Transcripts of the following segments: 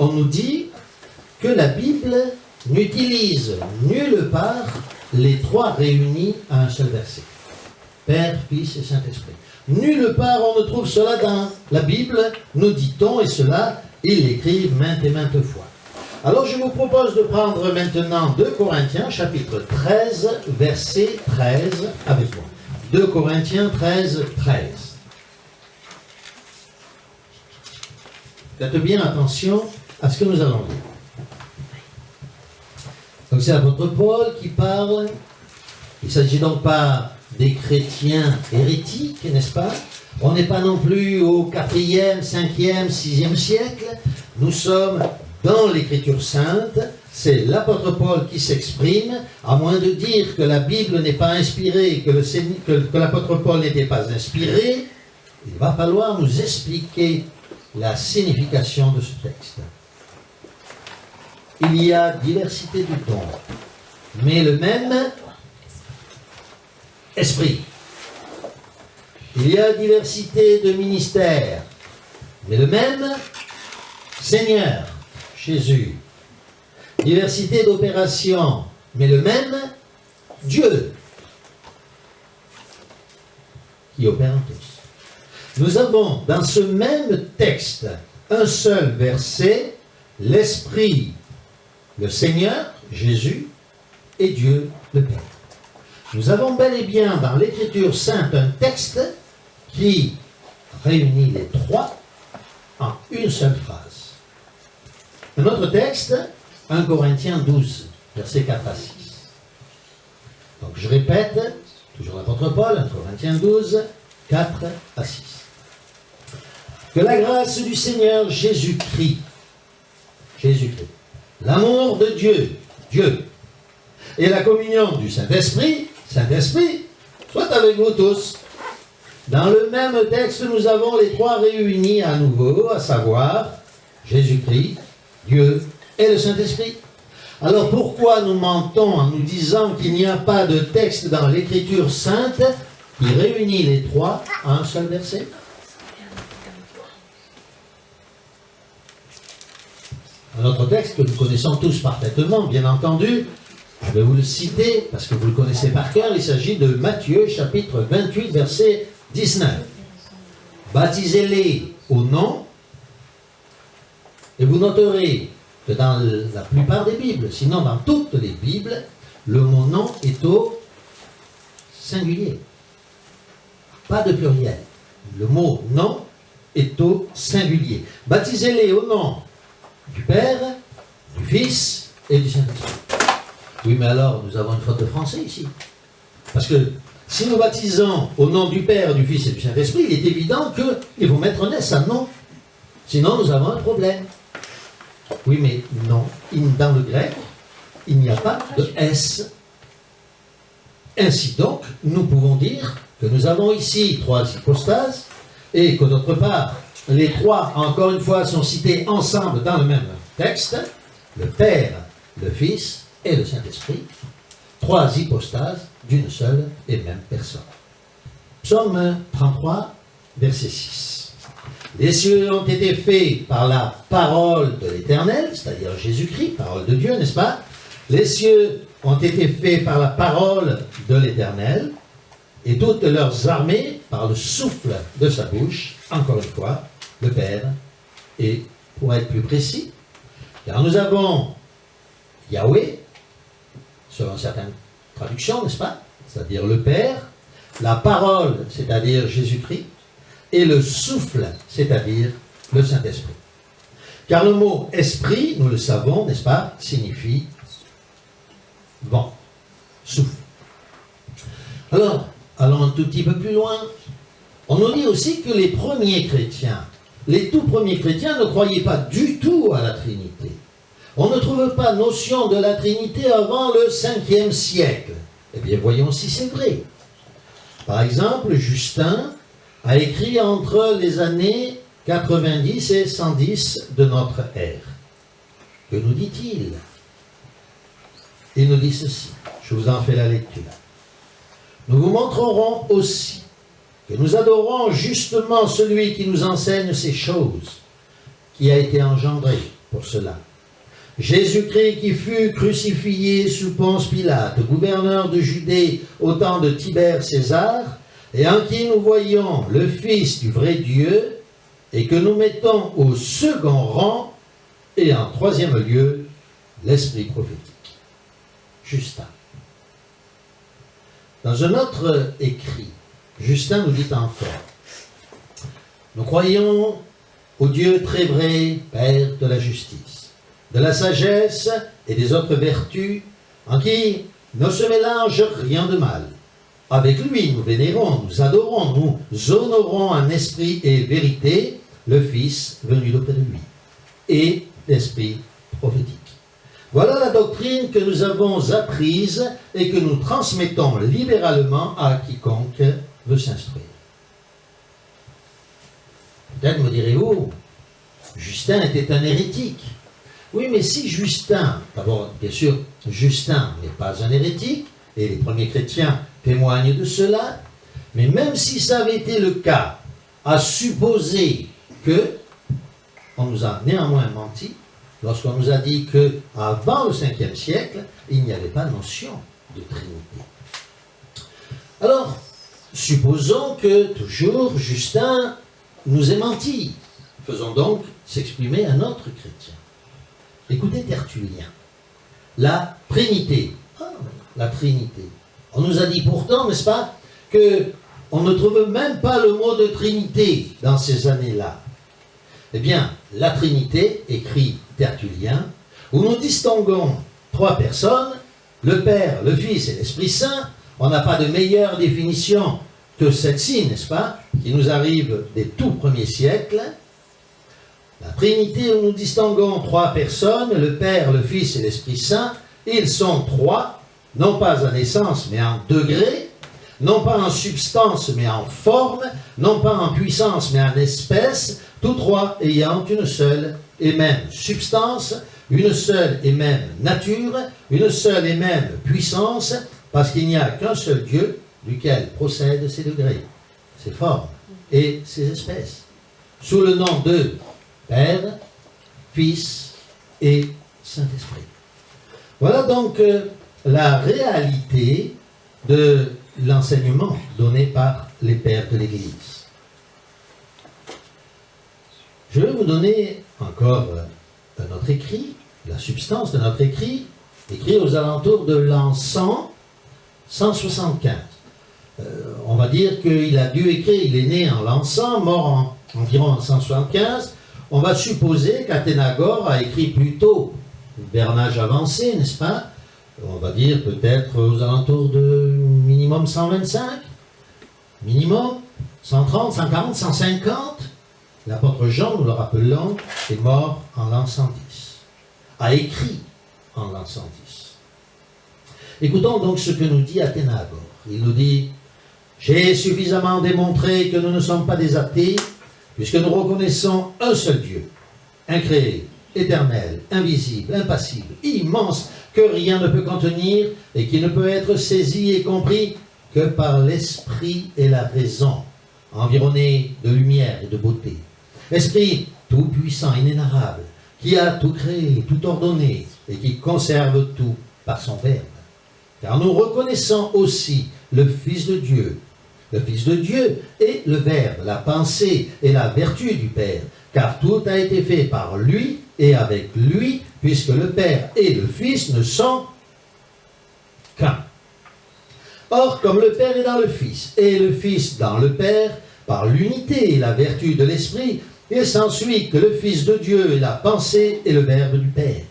on nous dit que la Bible n'utilise nulle part les trois réunis à un seul verset. Père, Fils et Saint-Esprit. Nulle part on ne trouve cela dans la Bible, nous dit-on, et cela, il l'écrit maintes et maintes fois. Alors je vous propose de prendre maintenant 2 Corinthiens, chapitre 13, verset 13, avec moi. 2 Corinthiens 13, 13. Faites bien attention à ce que nous allons lire. Donc c'est l'apôtre Paul qui parle. Il ne s'agit donc pas des chrétiens hérétiques, n'est-ce pas? On n'est pas non plus au 4e, 5e, 6e siècle. Nous sommes dans l'Écriture sainte. C'est l'apôtre Paul qui s'exprime, à moins de dire que la Bible n'est pas inspirée, que l'apôtre Paul n'était pas inspiré. Il va falloir nous expliquer la signification de ce texte. Il y a diversité de dons, mais le même esprit. Il y a diversité de ministères, mais le même Seigneur, Jésus. Diversité d'opérations, mais le même Dieu qui opère en tous. Nous avons dans ce même texte un seul verset, l'Esprit, le Seigneur, Jésus, et Dieu, le Père. Nous avons bel et bien dans l'Écriture sainte un texte qui réunit les trois en une seule phrase. Un autre texte, 1 Corinthiens 12, versets 4 à 6. Donc je répète, toujours l'apôtre Paul, 1 Corinthiens 12, 4 à 6. Que la grâce du Seigneur Jésus-Christ, l'amour de Dieu, et la communion du Saint-Esprit, soit avec vous tous. Dans le même texte, nous avons les trois réunis à nouveau, à savoir Jésus-Christ, Dieu et le Saint-Esprit. Alors pourquoi nous mentons en nous disant qu'il n'y a pas de texte dans l'Écriture sainte qui réunit les trois en un seul verset? Un autre texte que nous connaissons tous parfaitement, bien entendu, je vais vous le citer parce que vous le connaissez par cœur, il s'agit de Matthieu chapitre 28 verset 19. Baptisez-les au nom, et vous noterez que dans la plupart des Bibles, sinon dans toutes les Bibles, le mot nom est au singulier, pas de pluriel. Le mot nom est au singulier. Baptisez-les au nom du Père, du Fils et du Saint-Esprit. Oui, mais alors, nous avons une faute de français ici. Parce que si nous baptisons au nom du Père, du Fils et du Saint-Esprit, il est évident qu'il faut mettre un S à nom. Sinon, nous avons un problème. Oui, mais non. Dans le grec, il n'y a pas de S. Ainsi donc, nous pouvons dire que nous avons ici trois hypostases et que d'autre part, les trois, encore une fois, sont cités ensemble dans le même texte, le Père, le Fils et le Saint-Esprit, trois hypostases d'une seule et même personne. Psaume 33, verset 6. Les cieux ont été faits par la parole de l'Éternel, c'est-à-dire Jésus-Christ, parole de Dieu, n'est-ce pas? Les cieux ont été faits par la parole de l'Éternel, et toutes leurs armées par le souffle de sa bouche, encore une fois, le Père, et pour être plus précis, car nous avons Yahweh, selon certaines traductions, n'est-ce pas? C'est-à-dire le Père, la parole, c'est-à-dire Jésus-Christ, et le souffle, c'est-à-dire le Saint-Esprit. Car le mot esprit, nous le savons, n'est-ce pas, signifie vent, souffle. Alors, allons un tout petit peu plus loin. On nous dit aussi que les premiers chrétiens, les tout premiers chrétiens ne croyaient pas du tout à la Trinité. On ne trouve pas notion de la Trinité avant le 5e siècle. Eh bien, voyons si c'est vrai. Par exemple, Justin a écrit entre les années 90 et 110 de notre ère. Que nous dit-il? Il nous dit ceci. Je vous en fais la lecture. Nous vous montrerons aussi que nous adorons justement celui qui nous enseigne ces choses, qui a été engendré, pour cela. Jésus-Christ qui fut crucifié sous Ponce Pilate, gouverneur de Judée au temps de Tibère César, et en qui nous voyons le Fils du vrai Dieu, et que nous mettons au second rang, et en troisième lieu, l'esprit prophétique. Justin. Dans un autre écrit, Justin nous dit encore, nous croyons au Dieu très vrai, Père de la justice, de la sagesse et des autres vertus, en qui ne se mélange rien de mal. Avec lui, nous vénérons, nous adorons, nous honorons en esprit et vérité le Fils venu d'auprès de lui, et l'esprit prophétique. Voilà la doctrine que nous avons apprise et que nous transmettons libéralement à quiconque veut s'instruire. Peut-être me direz-vous, Justin était un hérétique. Oui, mais si Justin, d'abord, bien sûr, Justin n'est pas un hérétique, et les premiers chrétiens témoignent de cela, mais même si ça avait été le cas, à supposer que on nous a néanmoins menti, lorsqu'on nous a dit qu'avant le 5e siècle, il n'y avait pas de notion de Trinité. Alors, supposons que toujours Justin nous ait menti. Faisons donc s'exprimer un autre chrétien. Écoutez Tertullien. La Trinité. La Trinité. On nous a dit pourtant, n'est-ce pas, qu'on ne trouve même pas le mot de Trinité dans ces années-là. Eh bien, la Trinité, écrit Tertullien, où nous distinguons trois personnes, le Père, le Fils et l'Esprit Saint. On n'a pas de meilleure définition que celle-ci, n'est-ce pas, qui nous arrive des tout premiers siècles. La Trinité, où nous distinguons trois personnes, le Père, le Fils et l'Esprit Saint. Ils sont trois, non pas en essence, mais en degré, non pas en substance, mais en forme, non pas en puissance, mais en espèce, tous trois ayant une seule et même substance, une seule et même nature, une seule et même puissance, parce qu'il n'y a qu'un seul Dieu duquel procèdent ces degrés, ces formes et ces espèces, sous le nom de Père, Fils et Saint-Esprit. Voilà donc la réalité de l'enseignement donné par les pères de l'Église. Je vais vous donner encore un autre écrit, la substance de notre écrit aux alentours de l'an 175. On va dire qu'il a dû écrire, il est né en l'an 100, mort environ en 175. On va supposer qu'Athénagore a écrit plus tôt, Bernage avancé, n'est-ce pas? On va dire peut-être aux alentours de minimum 125, minimum 130, 140, 150. L'apôtre Jean, nous le rappelons, est mort en l'an 110, a écrit en l'an 110. Écoutons donc ce que nous dit Athénagore. Il nous dit « J'ai suffisamment démontré que nous ne sommes pas des athées, puisque nous reconnaissons un seul Dieu, incréé, éternel, invisible, impassible, immense, que rien ne peut contenir et qui ne peut être saisi et compris que par l'esprit et la raison, environné de lumière et de beauté. Esprit tout-puissant, inénarrable, qui a tout créé, tout ordonné et qui conserve tout par son Verbe. Car nous reconnaissons aussi le Fils de Dieu. Le Fils de Dieu est le Verbe, la pensée et la vertu du Père, car tout a été fait par lui et avec lui, puisque le Père et le Fils ne sont qu'un. Or, comme le Père est dans le Fils, et le Fils dans le Père, par l'unité et la vertu de l'Esprit, il s'ensuit que le Fils de Dieu est la pensée et le Verbe du Père.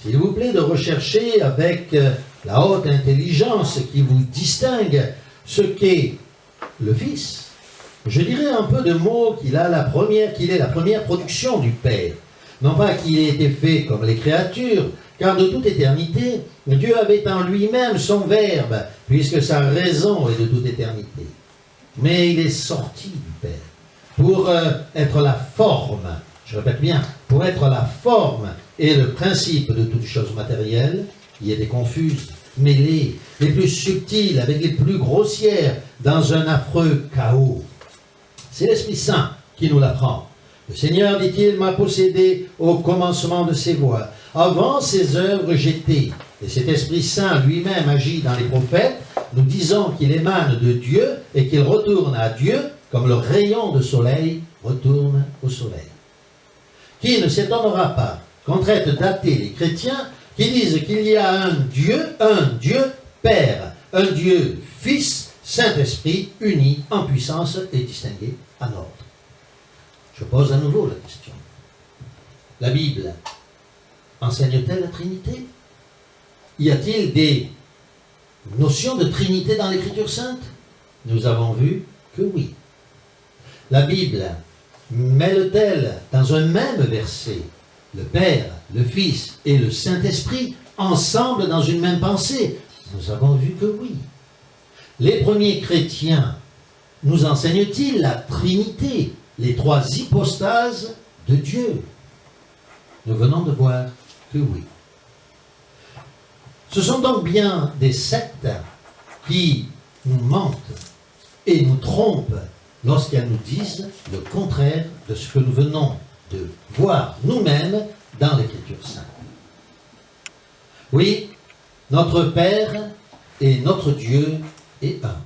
S'il vous plaît de rechercher avec la haute intelligence qui vous distingue ce qu'est le Fils, je dirais un peu de mots qu'il est la première production du Père. Non pas qu'il ait été fait comme les créatures, car de toute éternité, Dieu avait en lui-même son Verbe, puisque sa raison est de toute éternité. Mais il est sorti du Père pour être la forme, je répète bien, pour être la forme et le principe de toute chose matérielle, qui était confuse, mêlée, les plus subtiles avec les plus grossières, dans un affreux chaos. C'est l'Esprit Saint qui nous l'apprend. Le Seigneur, dit-il, m'a possédé au commencement de ses voies. Avant ses œuvres, j'étais. Et cet Esprit Saint lui-même agit dans les prophètes, nous disons qu'il émane de Dieu et qu'il retourne à Dieu comme le rayon de soleil retourne au soleil. Qui ne s'étonnera pas qu'on traite d'athées les chrétiens qui disent qu'il y a un Dieu Père, un Dieu Fils, Saint-Esprit, unis en puissance et distingués en ordre. Je pose à nouveau la question. La Bible enseigne-t-elle la Trinité? Y a-t-il des notions de Trinité dans l'Écriture sainte? Nous avons vu que oui. La Bible mêle-t-elle dans un même verset le Père, le Fils et le Saint-Esprit ensemble dans une même pensée? Nous avons vu que oui. Les premiers chrétiens nous enseignent-ils la Trinité, les trois hypostases de Dieu? Nous venons de voir que oui. Ce sont donc bien des sectes qui nous mentent et nous trompent lorsqu'elles nous disent le contraire de ce que nous venons de voir nous-mêmes dans l'Écriture sainte. Oui, notre Père et notre Dieu est un.